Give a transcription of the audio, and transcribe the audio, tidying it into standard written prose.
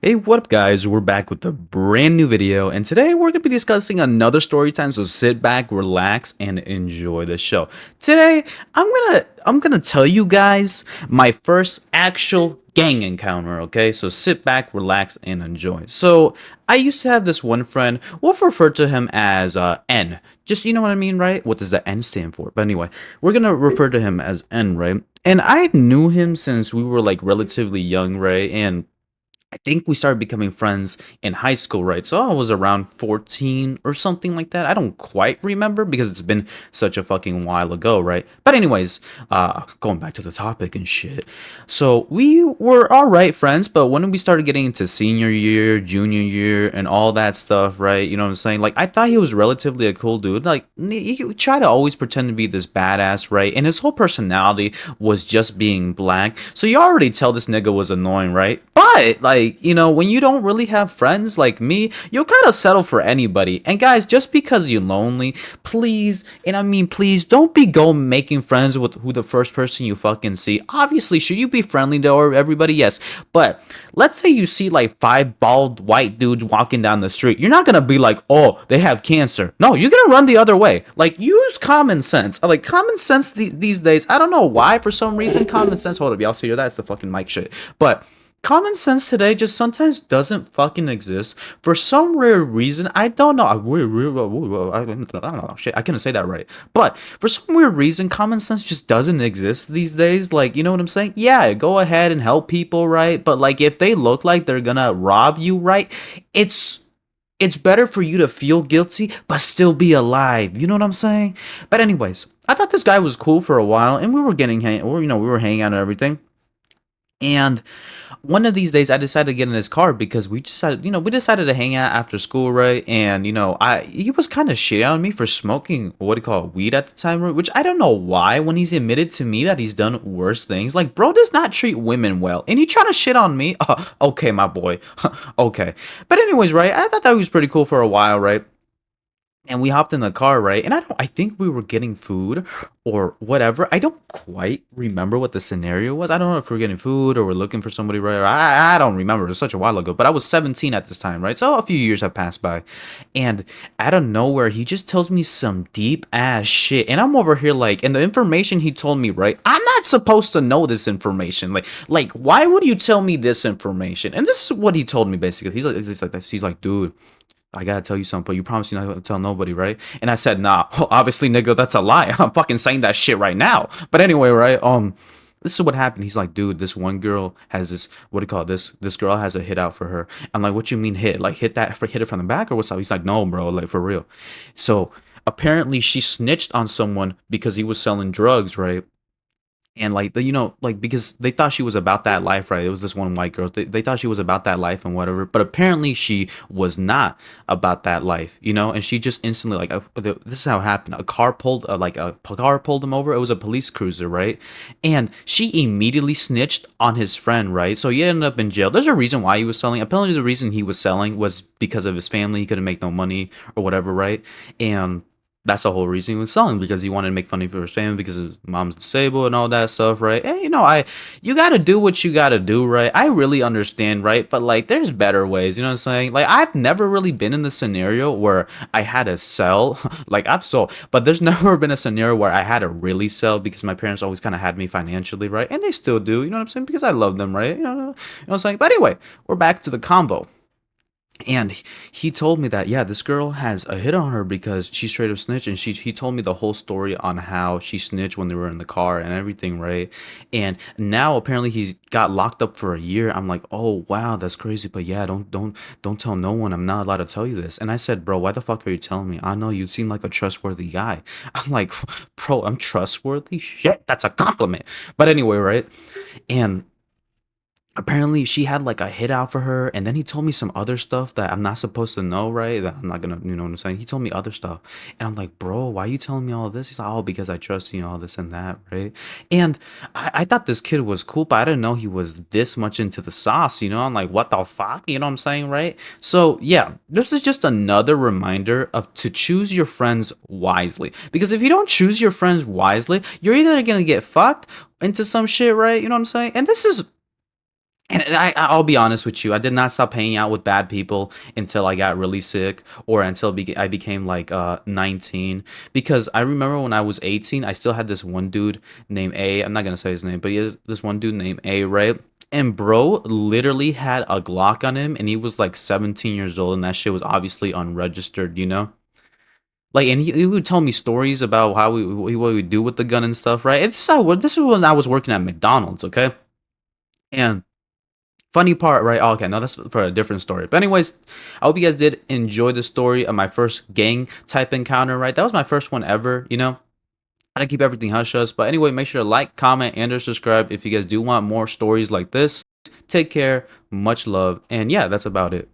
Hey, what up, guys? We're back with a brand new video, and today we're going to be discussing another story time. So sit back, relax, and enjoy the show. Today, I'm gonna tell you guys my first actual gang encounter. Okay, so sit back, relax, and enjoy. So I used to have this one friend. We'll refer to him as N. Just you know what I mean, right? What does the N stand for? But anyway, we're gonna refer to him as N, right? And I knew him since we were like relatively young, right? And I think we started becoming friends in high school, right? So I was around 14 or something like that. I don't quite remember because it's been such a fucking while ago, right? But anyways, going back to the topic and shit. So we were all right friends, but when we started getting into senior year, junior year, and all that stuff, right? You know what I'm saying? Like I thought he was relatively a cool dude. Like he tried to always pretend to be this badass, right? And his whole personality was just being black. So you already tell this nigga was annoying, right? But like, when you don't really have friends like me, you'll kind of settle for anybody. And guys, just because you're lonely, please, and I mean please, don't be making friends with who the first person you fucking see. Obviously, should you be friendly to everybody? Yes. But let's say you see like five bald white dudes walking down the street. You're not gonna be like, oh, they have cancer. No, you're gonna run the other way. Like, use common sense. Like, common sense these days, I don't know why, for some reason, common sense. Hold up, y'all see that's the fucking mic shit. But common sense today just sometimes doesn't fucking exist for some rare reason. I don't know. I don't know. Shit, I couldn't say that right. But for some weird reason, common sense just doesn't exist these days. Like, you know what I'm saying? Yeah, go ahead and help people, right? But like, if they look like they're gonna rob you, right? It's better for you to feel guilty but still be alive. You know what I'm saying? But anyways, I thought this guy was cool for a while, and we were we were hanging out and everything. And one of these days I decided to get in his car because we decided to hang out after school, right? And he was kind of shitty on me for smoking what do you call it, weed at the time, right? Which I don't know why when he's admitted to me that he's done worse things. Like, bro does not treat women well. And you trying to shit on me? Okay, my boy. Okay. But anyways, right? I thought that was pretty cool for a while, right? And we hopped in the car, right? And I think we were getting food or whatever. I don't quite remember what the scenario was. I don't know if we're getting food or we're looking for somebody, right? I don't remember. It was such a while ago, but I was 17 at this time, right? So a few years have passed by. And out of nowhere, he just tells me some deep ass shit. And I'm over here like, and the information he told me, right? I'm not supposed to know this information. Like, why would you tell me this information? And this is what he told me basically. He's like, dude, I gotta tell you something, but you promise you're not gonna tell nobody, right? And I said, nah, well, obviously, nigga, that's a lie. I'm fucking saying that shit right now. But anyway, right? This is what happened. He's like, dude, this one girl has this, what do you call it? This girl has a hit out for her. I'm like, what you mean hit? Like, hit it from the back or what's up? He's like, no, bro, like for real. So apparently she snitched on someone because he was selling drugs, right? And like like because they thought she was about that life, right? It was this one white girl. They thought she was about that life and whatever, but apparently she was not about that life, and she just instantly like this is how it happened. A car pulled him over. It was a police cruiser, right? And she immediately snitched on his friend, right? So he ended up in jail. There's a reason why he was selling. Apparently the reason he was selling was because of his family. He couldn't make no money or whatever, right? And that's the whole reason he was selling, because he wanted to make funny for his family because his mom's disabled and all that stuff, right? And you gotta do what you gotta do, right? I really understand, right? But like, there's better ways, you know what I'm saying? Like, I've never really been in the scenario where I had to sell. Like, I've sold, but there's never been a scenario where I had to really sell because my parents always kind of had me financially, right? And they still do, you know what I'm saying? Because I love them, right? You know what I'm saying? But anyway, we're back to the combo. And he told me that, yeah, this girl has a hit on her because she straight up snitched, and he told me the whole story on how she snitched when they were in the car and everything, right? And now apparently he got locked up for a year. I'm like, oh wow, that's crazy. But yeah, don't tell no one. I'm not allowed to tell you this. And I said, bro, why the fuck are you telling me? I know you seem like a trustworthy guy. I'm like, bro, I'm trustworthy? Shit, that's a compliment. But anyway, right? And apparently she had like a hit out for her, and then he told me some other stuff that I'm not supposed to know, right? That I'm not gonna, you know what I'm saying? He told me other stuff, and I'm like, bro, why are you telling me all of this? He's like, oh, because I trust you, all this and that, right? And I thought this kid was cool, but I didn't know he was this much into the sauce, I'm like, what the fuck, you know what I'm saying, right? So yeah, this is just another reminder of to choose your friends wisely, because if you don't choose your friends wisely, you're either gonna get fucked into some shit, right? You know what I'm saying? And this is And I'll be honest with you, I did not stop hanging out with bad people until I got really sick or until I became like 19. Because I remember when I was 18, I still had this one dude named A. I'm not gonna say his name, but he has this one dude named A, right? And bro literally had a Glock on him, and he was like 17 years old, and that shit was obviously unregistered, you know? Like, and he would tell me stories about how what we do with the gun and stuff, right? This is when I was working at McDonald's, okay? And funny part, right? Oh, okay, no, that's for a different story. But anyways, I hope you guys did enjoy the story of my first gang type encounter, right? That was my first one ever, you know? I keep everything hush hush. But anyway, make sure to like, comment, and or subscribe if you guys do want more stories like this. Take care, much love, and yeah, that's about it.